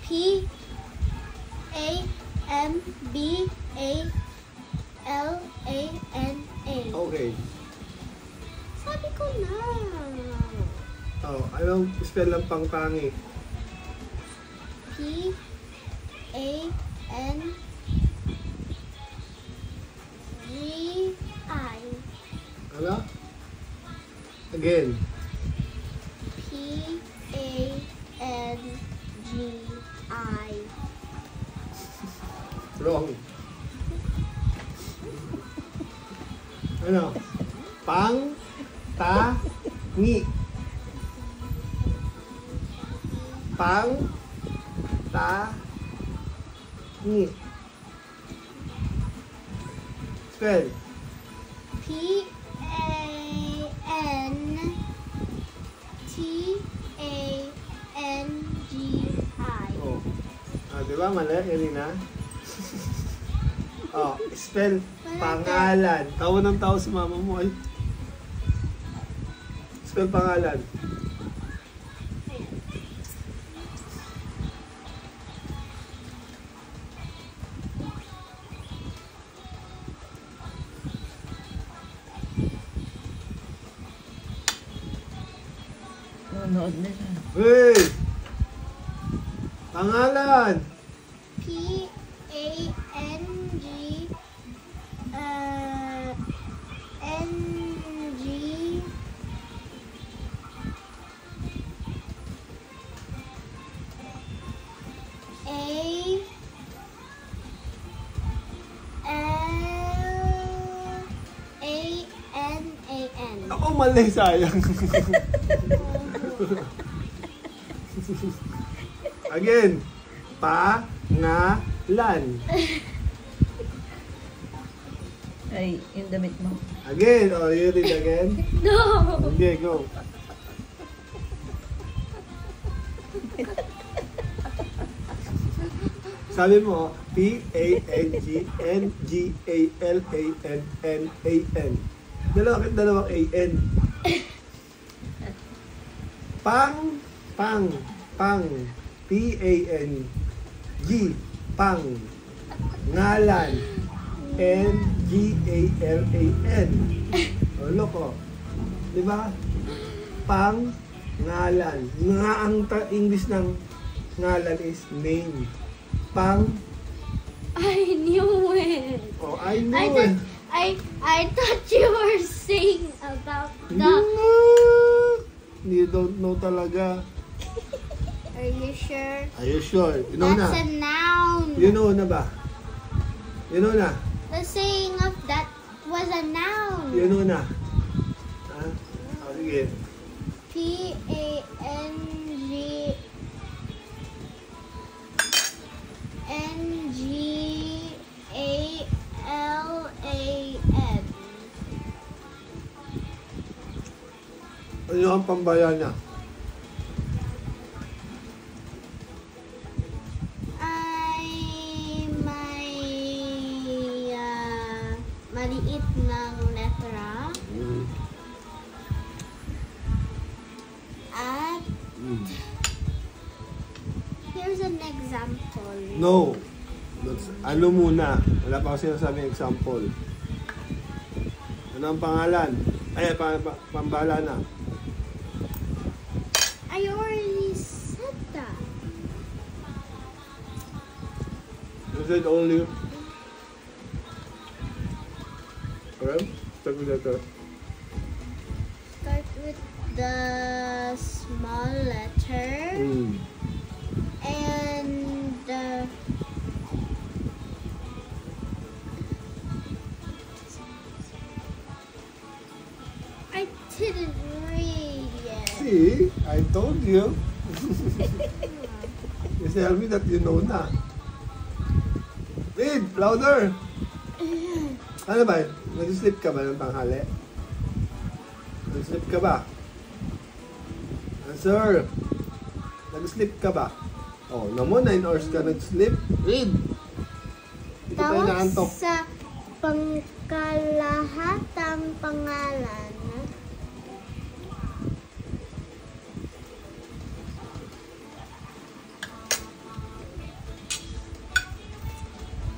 P-A-M-B-A-L-A-N-A. Okay. Sabi ko na. Oh, anong spell ng pangtangi? P-A-N-G-I. Ano? Again. P-A-N-G-I. Wrong. Ano? Pang-ta-ngi. Pang-ta-ngi. Spell. P-A-N-T-A-N-G-I. Oh. Ah, di ba? Mali, Elina? Oh, spell pangalan. Tawa ng tao si mama mo ay. Spell pangalan. Nanonood na siya. Hey! Pangalan! P-A-N-G N-G A-L-A-N-A-N. Ako mali, sayang. Again. Pangalan. Ay, yung damit mo. Again. Oh, you read again. No! Okay, go. Sabi mo, P-A-N-G-N-G-A-L-A-N-N-A-N. Dalawang A-N. Pang. P-A-N-G. Pang. Ngalan. N-G-A-L-A-N. O, look, o. Diba? Pang. Ngalan. Nga ang English ng ngalan is name. Pang. I knew it. Oh, I know it. I thought you were saying about the. You don't know talaga. Are you sure? Are you sure? You know That's na? a noun. You know na ba? You know na? The saying of that was a noun. You know na? Ha? Oh, sige. P-A-N-G N-G-A-L-A-N. Ano ang pambayan niya? May maliit ng letra at here's an example. No. That's, ano muna? Wala pa ako sinasabing example. Ano ang pangalan? Ay, pambala na. I already said that. You said only... Alright? Start with that. Start with the small letter and I didn't read yet. See? I told you. You tell me that you know na. Read! Louder! Ano ba? Nag-sleep ka ba ng tanghali? Nag-sleep ka ba? Answer! Nag-sleep ka ba? Oh, namo 9 hours ka nag-sleep. Read! Hindi ka tayo Tawag naantok. sa pangkalahatang pangalan.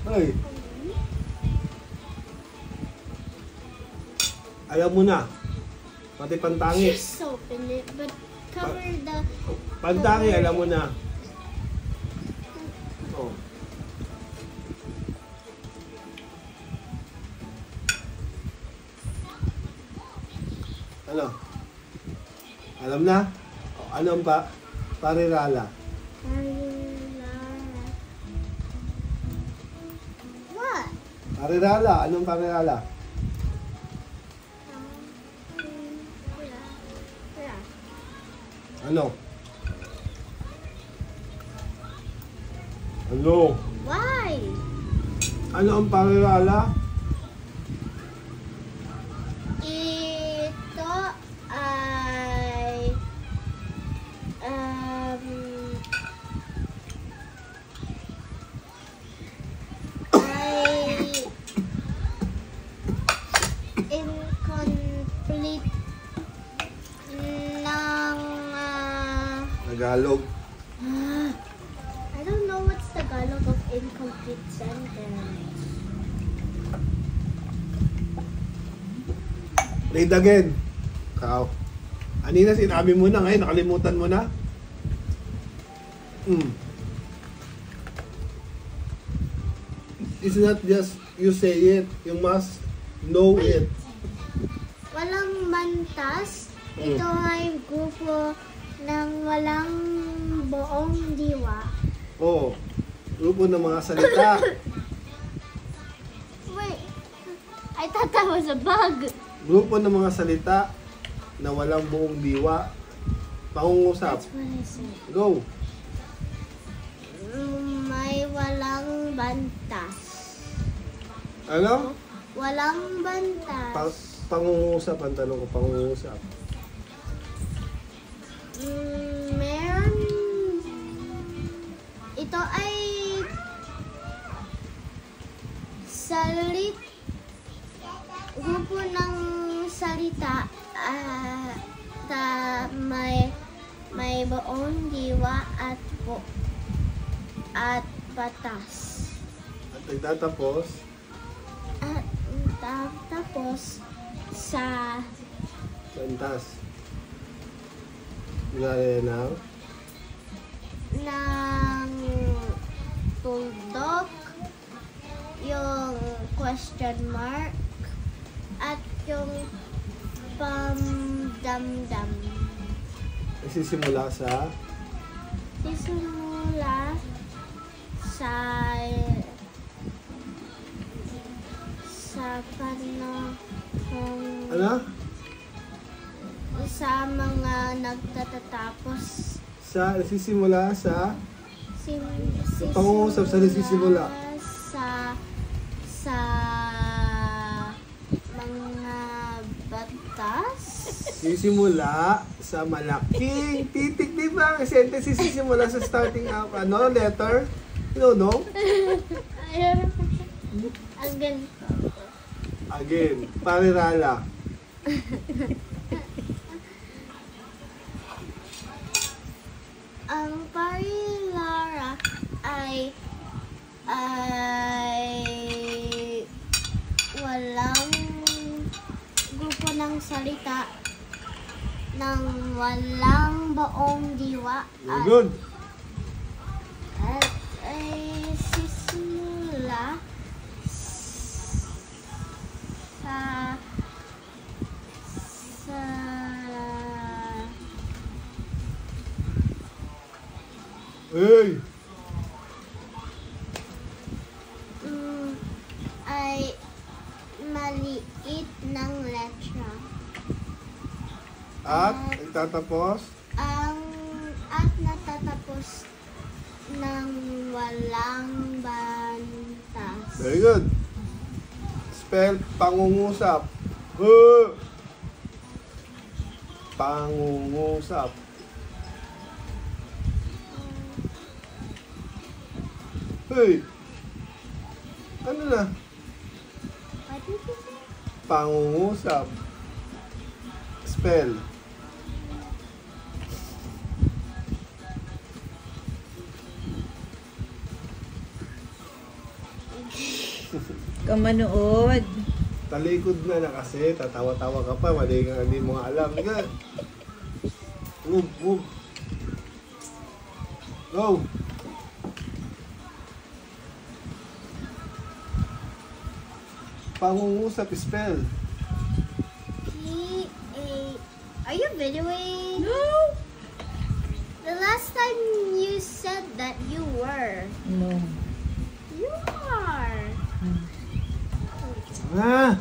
Ay. Alam mo na. Pati pantangi. Just open it, but cover the... Pantangi, alam mo na. Oh. Ano? Alam na? O, ano ang parirala? What? Parirala, anong parirala? Ano? Ano? Why? Ano ang parirala? Ito ay incomplete ng Tagalog. I don't know what's Tagalog of incomplete sentence. Read again. Kao. Anina sinabi mo na, ngayon nakalimutan mo na? It's not just you say it, you must know it. Walang mantas. Ito ay grupo ng walang buong diwa. Oo. Grupo ng mga salita. Wait, I thought that was a bug. Grupo ng mga salita na walang buong diwa. Pangungusap. That's what I said. Go. May walang bantas. Ano? Walang bantas. Pangungusap. Ang tanong ko, pangungusap. Meron. Ito ay grupo ng salita may buong diwa at batas. At nagtatapos, At tapos sa lantas. Gaya na. ng tuldok, yung question mark, at yung pamdamdam. Nagsisimula sa Sisimula sa panahong ano? sa mga nagtatatapos. Nagsisimula sa pangungusap sa nagsisimula. Sa mga batas. Sisimula sa malaking titik, di ba? Ang sentence sisimula sa starting letter. No? Again, parirala. Ang parilara ay walang grupo ng salita ng walang buong diwa Very good. at ay sisimula sa Hey! ay maliit ng letra. At nagtatapos At natatapos ng walang bantas. very good. Spell pangungusap. Pangungusap. Hey! Ano na? What did you say? Pangungusap. Spell. Kamanood. Talikod na kasi, tatawa-tawa ka pa, hindi mo nga alam. Nga. Move, move. Go! Pangungusap, spell. P-A... Are you videoing? No. The last time you said that you were. No. You are. Ah!